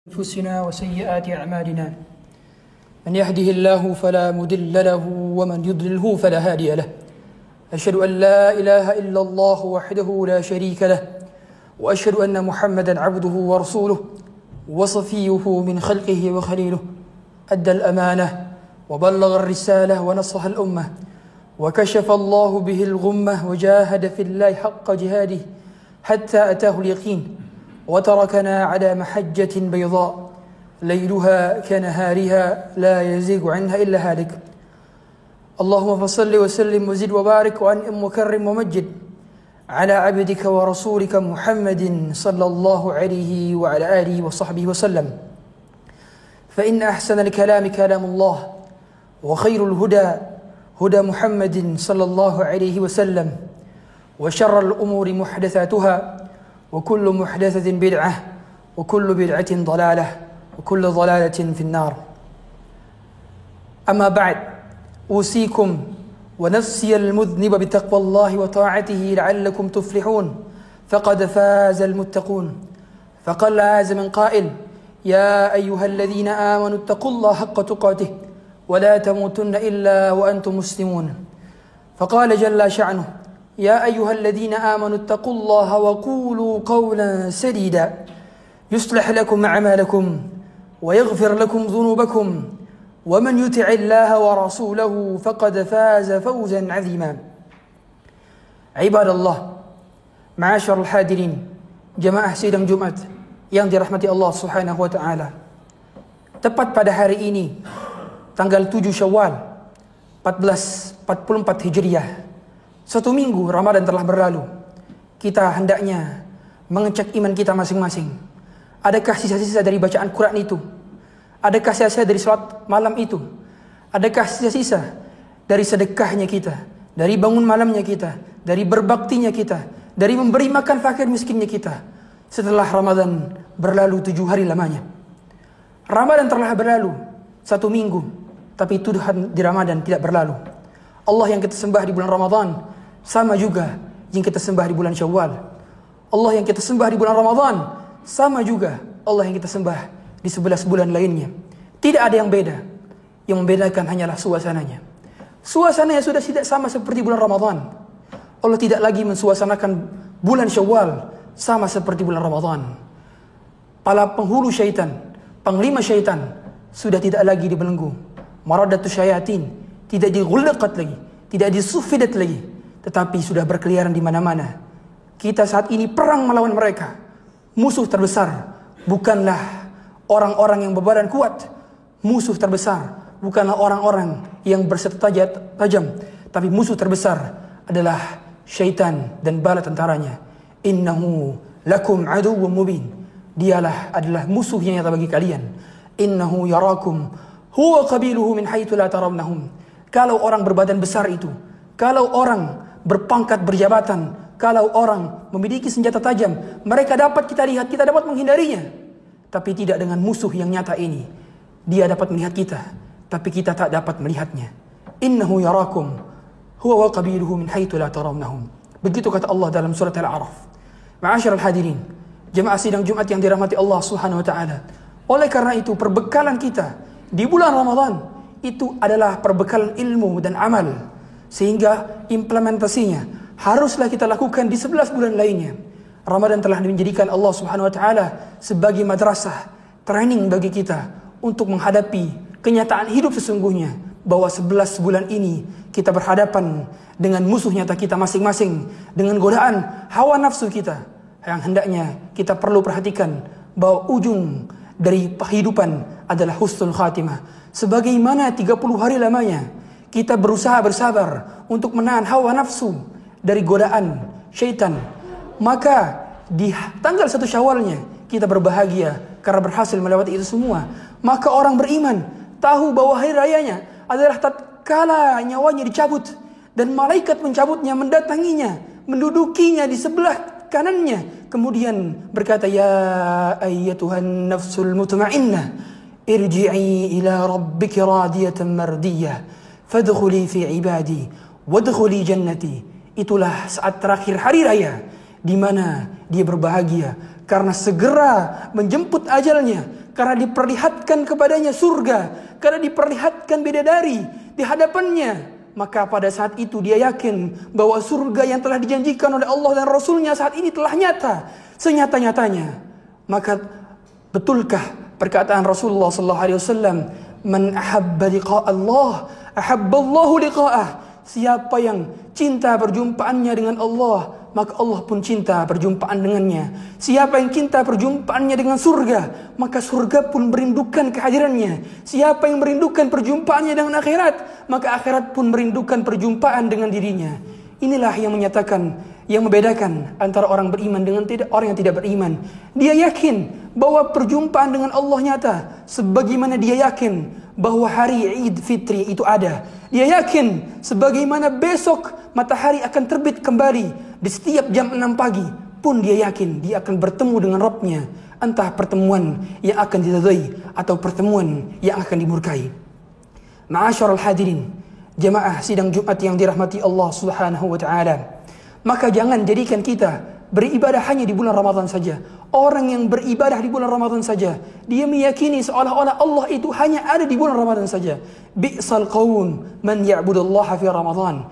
أنفسنا وسيئات أعمالنا من يهده الله فلا مضل له ومن يضلله فلا هادي له أشهد أن لا إله إلا الله وحده لا شريك له وأشهد أن محمدا عبده ورسوله وصفيه من خلقه وخليله أدى الأمانة وبلغ الرسالة ونصح الأمة وكشف الله به الغمة وجاهد في الله حق جهاده حتى أتاه اليقين وتركنا على محجة بيضاء ليلها كنهارها لا يزيغ عنها إلا هالك اللهم فصل وسلم وزد وبارك وأنعم وكرم ومجد على عبدك ورسولك محمد صلى الله عليه وعلى آله وصحبه وسلم فإن أحسن الكلام كلام الله وخير الهدى هدى محمد صلى الله عليه وسلم وشر الأمور محدثاتها وكل محدثة بدعة وكل بدعة ضلالة وكل ضلالة في النار أما بعد أوصيكم ونفسي المذنب بتقوى الله وطاعته لعلكم تفلحون فقد فاز المتقون فقال عز من قائل يا أيها الذين آمنوا اتقوا الله حق تقاته ولا تموتن إلا وأنتم مسلمون فقال جل شأنه يا أيها الذين آمنوا اتقوا الله وقولوا قولا سديدا يصلح لكم أعمالكم ويغفر لكم ذنوبكم ومن يطع الله ورسوله فقد فاز فوزا عظيما عباد الله معاشر الحاضرين jemaah sidang Jumat yang dirahmati Allah Subhanahu wa taala. Tepat pada hari ini tanggal 7 Syawal 1444 Hijriah, satu minggu Ramadan telah berlalu. Kita hendaknya mengecek iman kita masing-masing. Adakah sisa-sisa dari bacaan Quran itu? Adakah sisa-sisa dari salat malam itu? Adakah sisa-sisa dari sedekahnya kita, dari bangun malamnya kita, dari berbaktinya kita, dari memberi makan fakir miskinnya kita setelah Ramadan berlalu 7 hari lamanya? Ramadan telah berlalu 1 minggu, tapi Tuhan di Ramadan tidak berlalu. Allah yang kita sembah di bulan Ramadan sama juga yang kita sembah di bulan Syawal. Allah yang kita sembah di bulan Ramadan sama juga Allah yang kita sembah di 11 bulan lainnya. Tidak ada yang beda. Yang membedakan hanyalah suasananya. Suasananya sudah tidak sama seperti bulan Ramadan. Allah tidak lagi mensuasanakan bulan Syawal sama seperti bulan Ramadan. Para penghulu syaitan, panglima syaitan sudah tidak lagi dibelenggu. Maradatu syayatin tidak dighuliqat lagi, tidak disufidat lagi, tetapi sudah berkeliaran di mana-mana. Kita saat ini perang melawan mereka. Musuh terbesar bukanlah orang-orang yang berbadan kuat. Musuh terbesar bukanlah orang-orang yang bersenjata tajam, tapi musuh terbesar adalah syaitan dan bala tentaranya. Innahu lakum aduwwum mubin. Dialah adalah musuh yang nyata bagi kalian. Innahu yarakum huwa qabiluhu min haitsu la tarawnahum. Kalau orang berbadan besar itu, kalau orang berpangkat berjabatan, kalau orang memiliki senjata tajam, mereka dapat kita lihat, kita dapat menghindarinya. Tapi tidak dengan musuh yang nyata ini. Dia dapat melihat kita, tapi kita tak dapat melihatnya. Innahu yarakum huwa wa qabiluhu min haitsu la tarawnahum. Begitu kata Allah dalam surat Al-A'raf. Ma'asyiral hadirin, jemaah sidang Jumat yang dirahmati Allah Subhanahu wa taala. Oleh karena itu, perbekalan kita di bulan Ramadan itu adalah perbekalan ilmu dan amal, sehingga implementasinya haruslah kita lakukan di 11 bulan lainnya. Ramadan telah menjadikan Allah Subhanahu wa taala sebagai madrasah, training bagi kita untuk menghadapi kenyataan hidup sesungguhnya, bahwa 11 bulan ini kita berhadapan dengan musuh nyata kita masing-masing, dengan godaan hawa nafsu kita yang hendaknya kita perlu perhatikan bahwa ujung dari kehidupan adalah husnul khatimah. Sebagaimana 30 hari lamanya kita berusaha bersabar untuk menahan hawa nafsu dari godaan syaitan, maka di tanggal 1 Syawalnya kita berbahagia karena berhasil melewati itu semua. Maka orang beriman tahu bahwa hari rayanya adalah tatkala nyawanya dicabut dan malaikat mencabutnya, mendatanginya, mendudukinya di sebelah kanannya, kemudian berkata, ya ayyatuhan nafsul mutmainnah irji'i ila rabbiki radiyatan mardiyah fadkhuli fi ibadi wadkhuli jannati. Itulah saat terakhir hari raya di mana dia berbahagia karena segera menjemput ajalnya, karena diperlihatkan kepadanya surga, karena diperlihatkan bidadari di hadapannya. Maka pada saat itu dia yakin bahwa surga yang telah dijanjikan oleh Allah dan Rasulnya saat ini telah nyata, senyata-nyatanya. Maka betulkah perkataan Rasulullah SAW, "Man ahabba liqa Allah, ahabba Allahu liqa'ah." Siapa yang cinta perjumpaannya dengan Allah, maka Allah pun cinta perjumpaan dengannya. Siapa yang cinta perjumpaannya dengan surga, maka surga pun merindukan kehadirannya. Siapa yang merindukan perjumpaannya dengan akhirat, maka akhirat pun merindukan perjumpaan dengan dirinya. Inilah yang menyatakan, yang membedakan antara orang beriman dengan orang yang tidak beriman. Dia yakin bahwa perjumpaan dengan Allah nyata, sebagaimana dia yakin bahwa hari Idul Fitri itu ada. Dia yakin sebagaimana besok matahari akan terbit kembali di setiap jam 6 pagi, pun dia yakin dia akan bertemu dengan Rabbnya, entah pertemuan yang akan diridhai atau pertemuan yang akan dimurkai. Ma'asyiral hadirin, jamaah sidang Jumat yang dirahmati Allah Subhanahu wa taala. Maka jangan jadikan kita beribadah hanya di bulan Ramadan saja. Orang yang beribadah di bulan Ramadan saja, dia meyakini seolah-olah Allah itu hanya ada di bulan Ramadan saja. Bi'sal qaum man ya'budullaha fi Ramadan.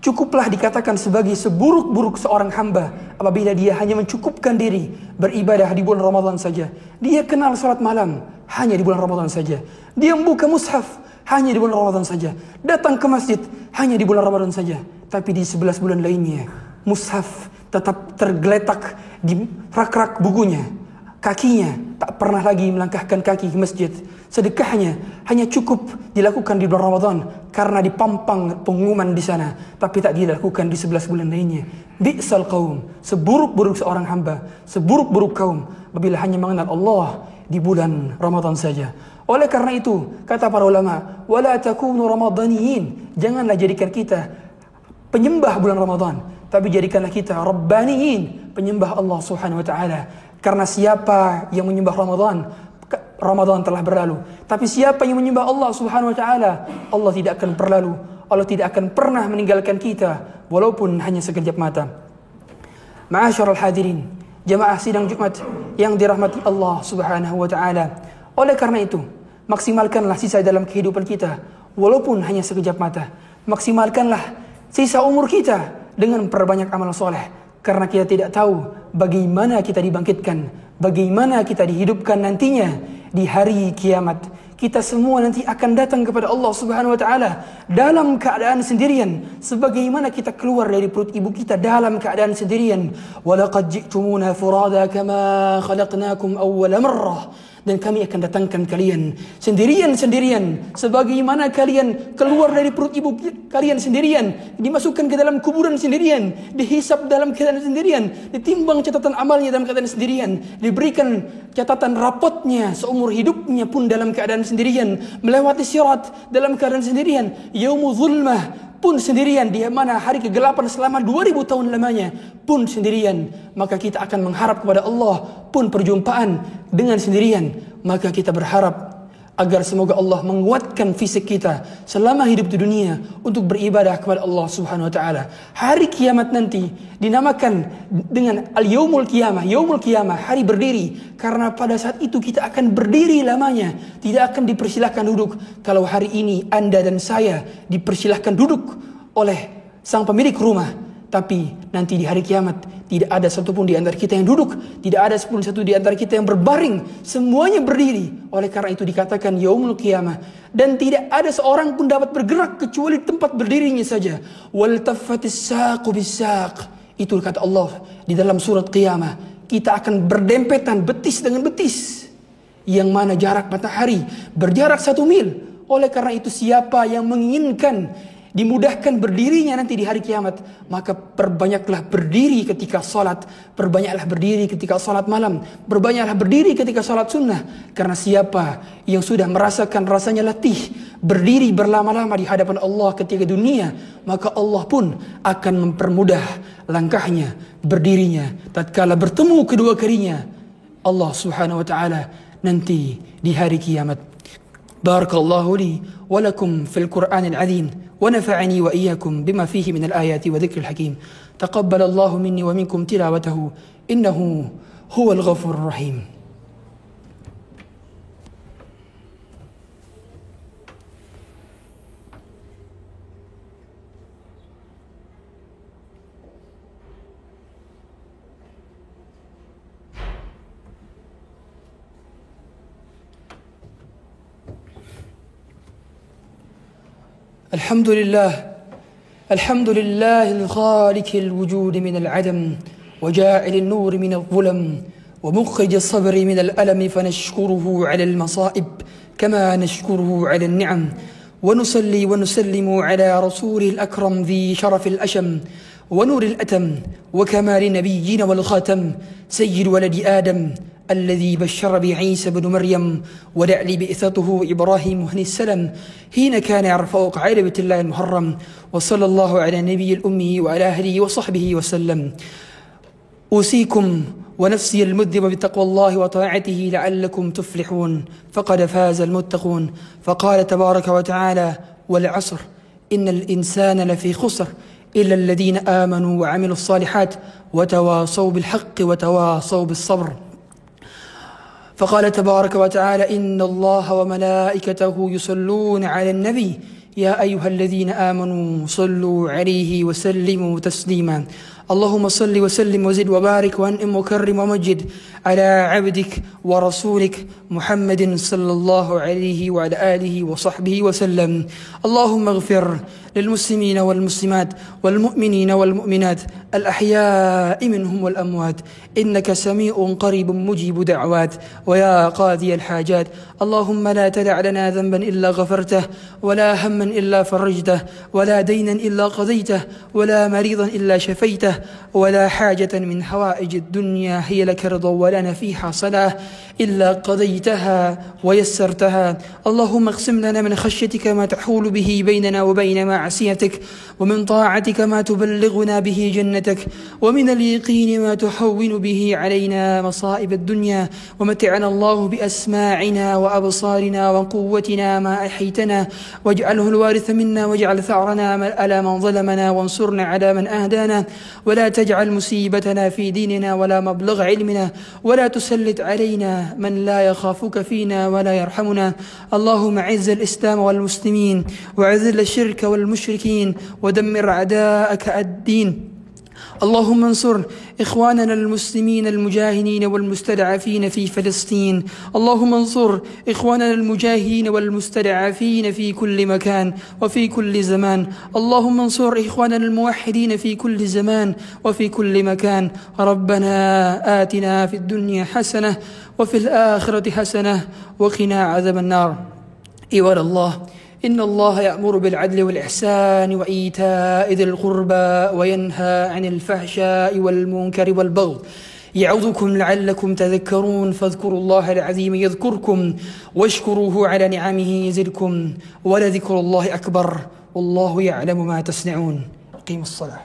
Cukuplah dikatakan sebagai seburuk-buruk seorang hamba apabila dia hanya mencukupkan diri beribadah di bulan Ramadan saja. Dia kenal salat malam hanya di bulan Ramadan saja. Dia membuka mushaf hanya di bulan Ramadan saja. Datang ke masjid hanya di bulan Ramadan saja. Tapi di 11 bulan lainnya, mushaf tetap tergeletak di rak-rak bukunya. Kakinya tak pernah lagi melangkahkan kaki ke masjid. Sedekahnya hanya cukup dilakukan di bulan Ramadan karena dipampang pengumuman di sana, tapi tak dilakukan di 11 bulan lainnya. Bi'sal qaum, seburuk-buruk seorang hamba, seburuk-buruk kaum apabila hanya mengenal Allah di bulan Ramadan saja. Oleh karena itu, kata para ulama, wala takunu ramadaniyin, janganlah jadikan kita penyembah bulan Ramadan, tapi jadikanlah kita rabbaniyin, penyembah Allah Subhanahu wa taala. Karena siapa yang menyembah Ramadan telah berlalu. Tapi siapa yang menyembah Allah Subhanahu wa taala, Allah tidak akan berlalu. Allah tidak akan pernah meninggalkan kita walaupun hanya sekejap mata. Ma'asyiral hadirin, jamaah sidang Jumat yang dirahmati Allah Subhanahu wa taala. Oleh karena itu, maksimalkanlah sisa dalam kehidupan kita walaupun hanya sekejap mata. Maksimalkanlah sisa umur kita dengan perbanyak amal soleh, karena kita tidak tahu bagaimana kita dibangkitkan, bagaimana kita dihidupkan nantinya di hari kiamat. Kita semua nanti akan datang kepada Allah Subhanahu wa taala dalam keadaan sendirian, sebagaimana kita keluar dari perut ibu kita dalam keadaan sendirian. Walaqad ji'tumuna furada kama khalaqnakum awwala marrah. Dan kami akan datangkan kalian sendirian-sendirian, sebagaimana kalian keluar dari perut ibu kalian sendirian, dimasukkan ke dalam kuburan sendirian, dihisap dalam keadaan sendirian, ditimbang catatan amalnya dalam keadaan sendirian, diberikan catatan rapotnya seumur hidupnya pun dalam keadaan sendirian, melewati sirat dalam keadaan sendirian, yaumu zulmah pun sendirian, di mana hari kegelapan selama 2000 tahun lamanya pun sendirian. Maka kita akan mengharap kepada Allah pun perjumpaan dengan sendirian. Maka kita berharap agar semoga Allah menguatkan fisik kita selama hidup di dunia untuk beribadah kepada Allah Subhanahu wa taala. Hari kiamat nanti dinamakan dengan al-yaumul qiyamah, yaumul qiyamah, hari berdiri, karena pada saat itu kita akan berdiri lamanya, tidak akan dipersilahkan duduk. Kalau hari ini Anda dan saya dipersilahkan duduk oleh sang pemilik rumah, tapi nanti di hari kiamat tidak ada satupun di antara kita yang duduk, tidak ada satu di antara kita yang berbaring, semuanya berdiri. Oleh karena itu dikatakan yaumul qiyamah, dan tidak ada seorang pun dapat bergerak kecuali tempat berdirinya saja. Wal taffatis saqu bis-saq, itu kata Allah di dalam surat Qiyamah. Kita akan berdempetan betis dengan betis, yang mana jarak matahari berjarak 1 mil. Oleh karena itu siapa yang menginginkan dimudahkan berdirinya nanti di hari kiamat, maka perbanyaklah berdiri ketika salat, perbanyaklah berdiri ketika salat malam, perbanyaklah berdiri ketika salat sunnah. Karena siapa yang sudah merasakan rasanya letih berdiri berlama-lama di hadapan Allah ketika dunia, maka Allah pun akan mempermudah langkahnya, berdirinya tatkala bertemu kedua kalinya Allah Subhanahu wa taala nanti di hari kiamat. Barakallahu li wa lakum fil Qur'anil azim. ونفعني وإياكم بما فيه من الآيات وذكر الحكيم. تقبل الله مني ومنكم تلاوته إنه هو الغفور الرحيم. الحمد لله، الحمد لله الخالق الوجود من العدم، وجاعل النور من الظلم، ومخرج الصبر من الألم، فنشكره على المصائب كما نشكره على النعم، ونصلي ونسلم على رسوله الأكرم ذي شرف الأشم ونور الأتم وكمال نبينا والخاتم، سيد ولد آدم الذي بشر بعيسى بن مريم ودعل بئثته إبراهيم عليه السلام حين كان يرفع قاعدة بيت الله المحرم، وصلى الله على النبي الأمي وعلى أهله وصحبه وسلم. أوصيكم ونفسي المذنب بتقوى الله وطاعته لعلكم تفلحون، فقد فاز المتقون. فقال تبارك وتعالى: والعصر إن الإنسان لفي خسر إلا الذين آمنوا وعملوا الصالحات وتواصوا بالحق وتواصوا بالصبر. فقال تبارك وتعالى: إن الله وملائكته يصلون على النبي يا أيها الذين آمنوا صلوا عليه وسلموا تسليما. اللهم صل وسلم وزد وبارك وانعم وكرم ومجد على عبدك ورسولك محمد صلى الله عليه وعلى آله وصحبه وسلم. اللهم اغفر للمسلمين والمسلمات والمؤمنين والمؤمنات الأحياء منهم والأموات، إنك سميع قريب مجيب دعوات ويا قاضي الحاجات. اللهم لا تدع لنا ذنبا إلا غفرته، ولا هما إلا فرجته، ولا دينا إلا قضيته، ولا مريضا إلا شفيته، ولا حاجة من حوائج الدنيا هي لك رضا ولنا فيها صلاة إلا قضيتها ويسرتها. اللهم اقسم لنا من خشيتك ما تحول به بيننا وبين معصيتك، ومن طاعتك ما تبلغنا به جنتك، ومن اليقين ما تحون به علينا مصائب الدنيا، ومتعنا الله بأسماعنا وأبصارنا وقوتنا ما أحيتنا، واجعله الوارث منا، واجعل ثأرنا على من ظلمنا، وانصرنا على من أهدانا، ولا تجعل مصيبتنا في ديننا ولا مبلغ علمنا، ولا تسلط علينا من لا يخافك فينا ولا يرحمنا. اللهم أعز الإسلام والمسلمين، وأذل الشرك والمشركين، ودمر أعداءك الدين. اللهم انصر إخواننا المسلمين المجاهدين والمستضعفين في فلسطين. اللهم انصر إخواننا المجاهدين والمستضعفين في كل مكان وفي كل زمان. اللهم انصر إخواننا الموحدين في كل زمان وفي كل مكان. ربنا آتنا في الدنيا حسنة وفي الآخرة حسنة وقنا عذاب النار. عباد الله، إن الله يأمر بالعدل والإحسان وإيتاء ذي القربى وينهى عن الفحشاء والمنكر والبغي، يعظكم لعلكم تذكرون. فاذكروا الله العظيم يذكركم، واشكروه على نعمه يزدكم، ولذكر الله أكبر، والله يعلم ما تصنعون. أقيموا الصلاة.